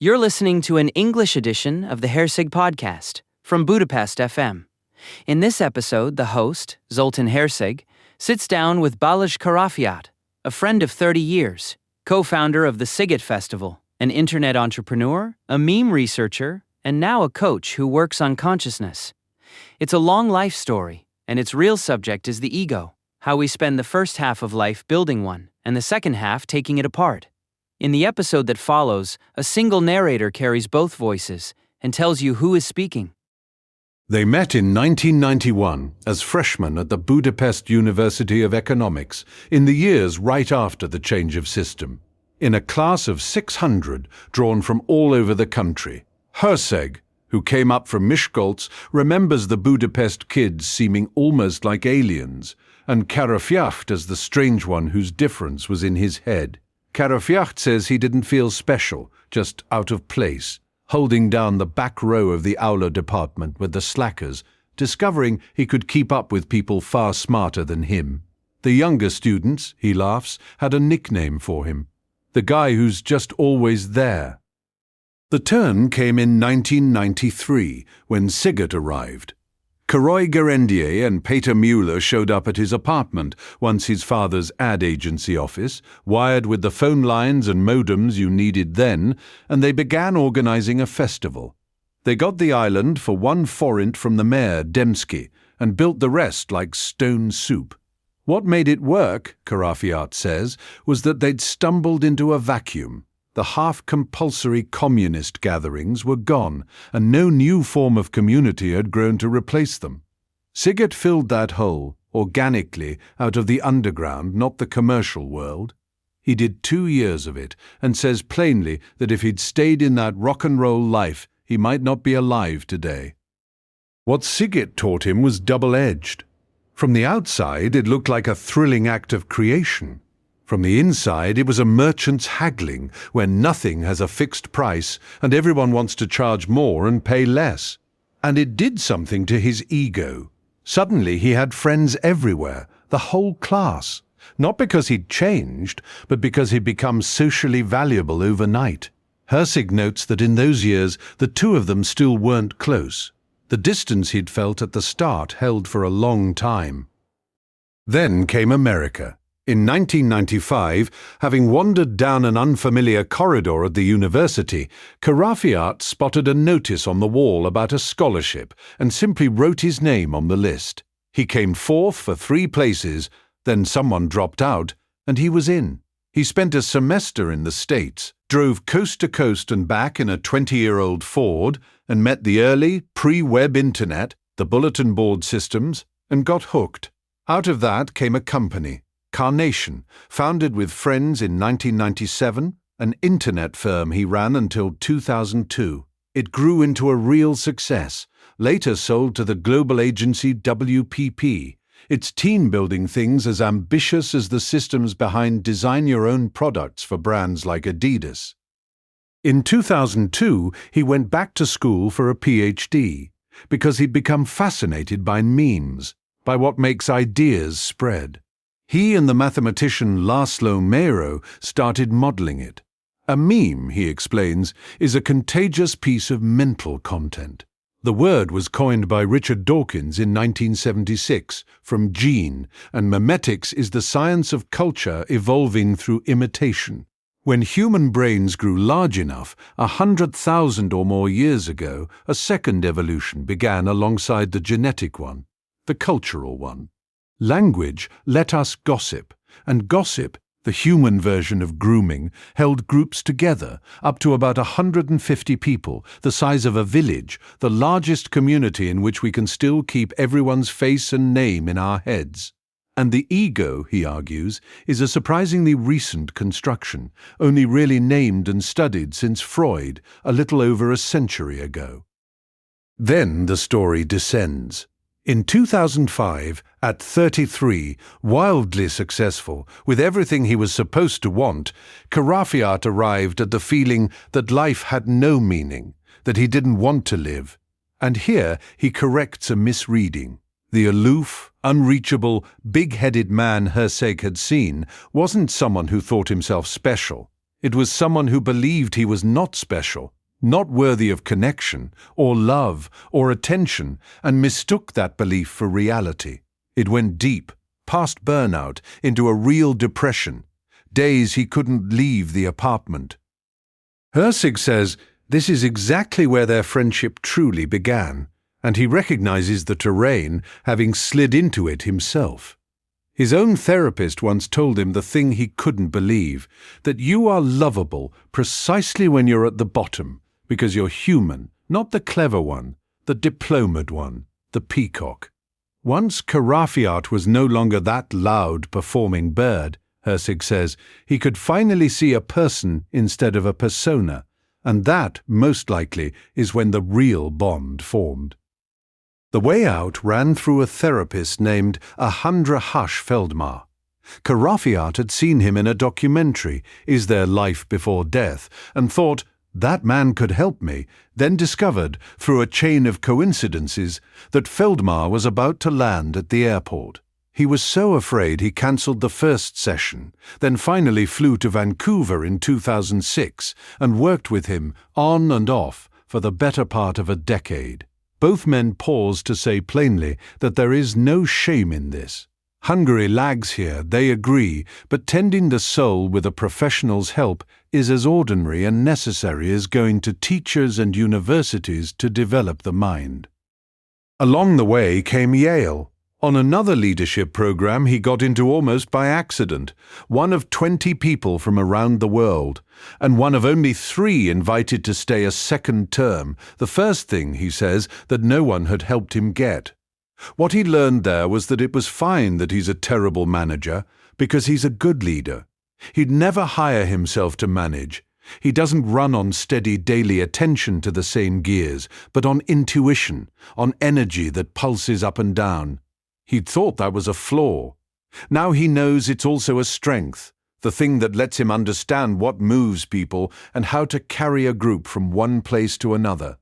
You're listening to an English edition of the Herczeg podcast from Budapest FM. In this episode, the host, Zoltán Herczeg, sits down with Balázs Karafiáth, a friend of 30 years, co-founder of the Sziget Festival, an internet entrepreneur, a meme researcher, and now a coach who works on consciousness. It's a long life story, and its real subject is the ego, how we spend the first half of life building one, and the second half taking it apart. In the episode that follows, a single narrator carries both voices and tells you who is speaking. They met in 1991 as freshmen at the Budapest University of Economics in the years right after the change of system. In a class of 600 drawn from all over the country, Herczeg, who came up from Miskolc, remembers the Budapest kids seeming almost like aliens, and Karafiáth as the strange one whose difference was in his head. Karafiáth says he didn't feel special, just out of place, holding down the back row of the aula department with the slackers, discovering he could keep up with people far smarter than him. The younger students, he laughs, had a nickname for him, the guy who's just always there. The turn came in 1993, when Sziget arrived. Károly Gerendié and Peter Müller showed up at his apartment once his father's ad agency office, wired with the phone lines and modems you needed then, and they began organizing a festival. They got the island for 1 forint from the mayor, Dembski, and built the rest like stone soup. What made it work, Karafiáth says, was that they'd stumbled into a vacuum. The half-compulsory communist gatherings were gone, and no new form of community had grown to replace them. Sziget filled that hole, organically, out of the underground, not the commercial world. He did 2 years of it, and says plainly that if he'd stayed in that rock-and-roll life, he might not be alive today. What Sziget taught him was double-edged. From the outside, it looked like a thrilling act of creation. From the inside, it was a merchant's haggling, where nothing has a fixed price and everyone wants to charge more and pay less. And it did something to his ego. Suddenly he had friends everywhere, the whole class. Not because he'd changed, but because he'd become socially valuable overnight. Herczeg notes that in those years, the two of them still weren't close. The distance he'd felt at the start held for a long time. Then came America. In 1995, having wandered down an unfamiliar corridor at the university, Karafiáth spotted a notice on the wall about a scholarship and simply wrote his name on the list. He came fourth for 3 places, then someone dropped out, and he was in. He spent a semester in the States, drove coast to coast and back in a 20-year-old Ford, and met the early, pre-web internet, the bulletin board systems, and got hooked. Out of that came a company, Carnation, founded with friends in 1997, an internet firm he ran until 2002. It grew into a real success, later sold to the global agency WPP, its team-building things as ambitious as the systems behind design-your-own products for brands like Adidas. In 2002, he went back to school for a PhD, because he'd become fascinated by memes, by what makes ideas spread. He and the mathematician László Mérő started modeling it. A meme, he explains, is a contagious piece of mental content. The word was coined by Richard Dawkins in 1976 from Gene, and memetics is the science of culture evolving through imitation. When human brains grew large enough, 100,000 or more years ago, a second evolution began alongside the genetic one, the cultural one. Language let us gossip, and gossip, the human version of grooming, held groups together, up to about 150 people, the size of a village, the largest community in which we can still keep everyone's face and name in our heads. And the ego, he argues, is a surprisingly recent construction, only really named and studied since Freud, a little over a century ago. Then the story descends. In 2005, at 33, wildly successful, with everything he was supposed to want, Karafiáth arrived at the feeling that life had no meaning, that he didn't want to live. And here he corrects a misreading. The aloof, unreachable, big-headed man Herczeg had seen wasn't someone who thought himself special. It was someone who believed he was not special, not worthy of connection, or love, or attention, and mistook that belief for reality. It went deep, past burnout, into a real depression. Days he couldn't leave the apartment. Herczeg says this is exactly where their friendship truly began, and he recognizes the terrain, having slid into it himself. His own therapist once told him the thing he couldn't believe, that you are lovable precisely when you're at the bottom, because you're human, not the clever one, the diplomaed one, the peacock. Once Karafiáth was no longer that loud performing bird, Herczeg says, he could finally see a person instead of a persona, and that, most likely, is when the real bond formed. The way out ran through a therapist named András Feldmár. Karafiáth had seen him in a documentary, Is There Life Before Death, and thought, that man could help me, then discovered, through a chain of coincidences, that Feldmár was about to land at the airport. He was so afraid he cancelled the first session, then finally flew to Vancouver in 2006 and worked with him on and off for the better part of a decade. Both men paused to say plainly that there is no shame in this. Hungary lags here, they agree, but tending the soul with a professional's help is as ordinary and necessary as going to teachers and universities to develop the mind. Along the way came Yale. On another leadership program he got into almost by accident, one of 20 people from around the world, and one of only 3 invited to stay a second term, the first thing, he says, that no one had helped him get. What he learned there was that it was fine that he's a terrible manager, because he's a good leader. He'd never hire himself to manage. He doesn't run on steady daily attention to the same gears, but on intuition, on energy that pulses up and down. He'd thought that was a flaw. Now he knows it's also a strength, the thing that lets him understand what moves people and how to carry a group from one place to another.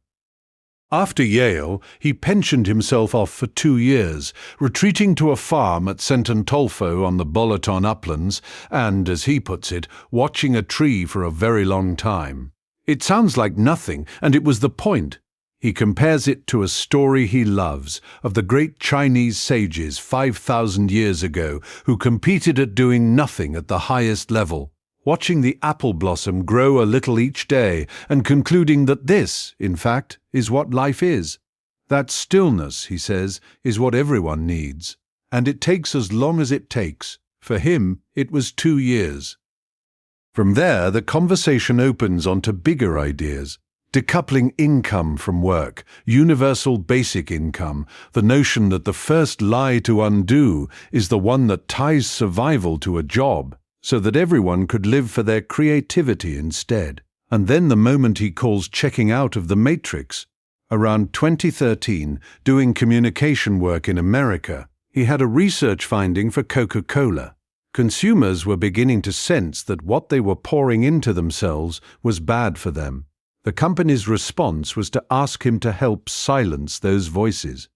After Yale, he pensioned himself off for 2 years, retreating to a farm at St. Antolfo on the Balaton-uplands and, as he puts it, watching a tree for a very long time. It sounds like nothing, and it was the point. He compares it to a story he loves of the great Chinese sages 5,000 years ago who competed at doing nothing at the highest level, watching the apple blossom grow a little each day and concluding that this, in fact, is what life is. That stillness, he says, is what everyone needs, and it takes as long as it takes. For him, it was 2 years. From there, the conversation opens onto bigger ideas. Decoupling income from work, universal basic income, the notion that the first lie to undo is the one that ties survival to a job, so that everyone could live for their creativity instead. And then the moment he calls checking out of the matrix. Around 2013, doing communication work in America, he had a research finding for Coca-Cola. Consumers were beginning to sense that what they were pouring into themselves was bad for them. The company's response was to ask him to help silence those voices.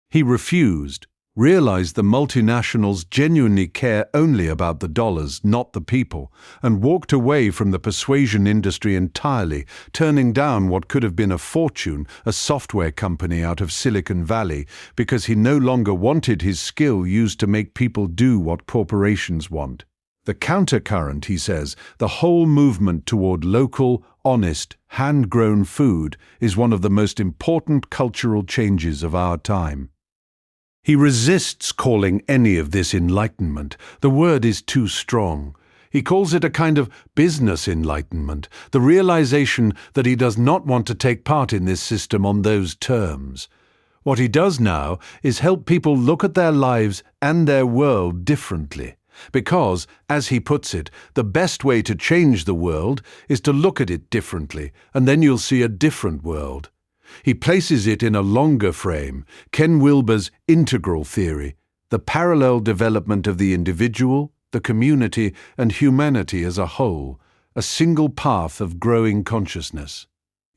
He refused, realized the multinationals genuinely care only about the dollars, not the people, and walked away from the persuasion industry entirely, turning down what could have been a fortune, a software company out of Silicon Valley, because he no longer wanted his skill used to make people do what corporations want. The countercurrent, he says, the whole movement toward local, honest, hand-grown food is one of the most important cultural changes of our time. He resists calling any of this enlightenment. The word is too strong. He calls it a kind of business enlightenment, the realization that he does not want to take part in this system on those terms. What he does now is help people look at their lives and their world differently. Because, as he puts it, the best way to change the world is to look at it differently, and then you'll see a different world. He places it in a longer frame, Ken Wilber's integral theory, the parallel development of the individual, the community, and humanity as a whole, a single path of growing consciousness.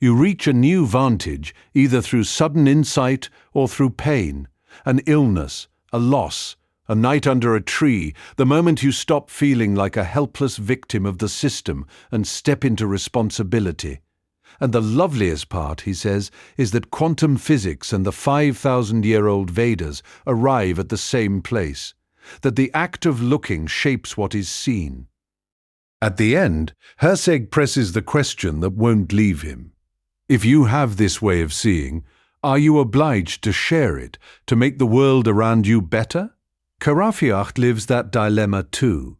You reach a new vantage either through sudden insight or through pain, an illness, a loss, a night under a tree, the moment you stop feeling like a helpless victim of the system and step into responsibility. And the loveliest part, he says, is that quantum physics and the 5,000-year-old Vedas arrive at the same place, that the act of looking shapes what is seen. At the end, Herczeg presses the question that won't leave him. If you have this way of seeing, are you obliged to share it, to make the world around you better? Karafiáth lives that dilemma too.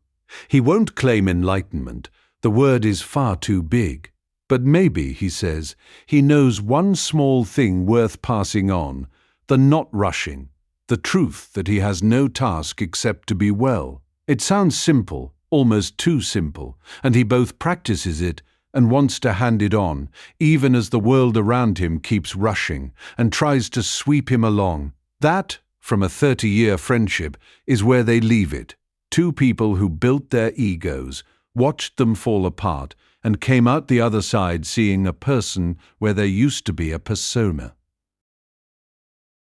He won't claim enlightenment, the word is far too big. But maybe, he says, he knows one small thing worth passing on, the not rushing, the truth that he has no task except to be well. It sounds simple, almost too simple, and he both practices it and wants to hand it on, even as the world around him keeps rushing and tries to sweep him along. That, from a 30-year friendship, is where they leave it. Two people who built their egos, watched them fall apart, and came out the other side seeing a person where there used to be a persona.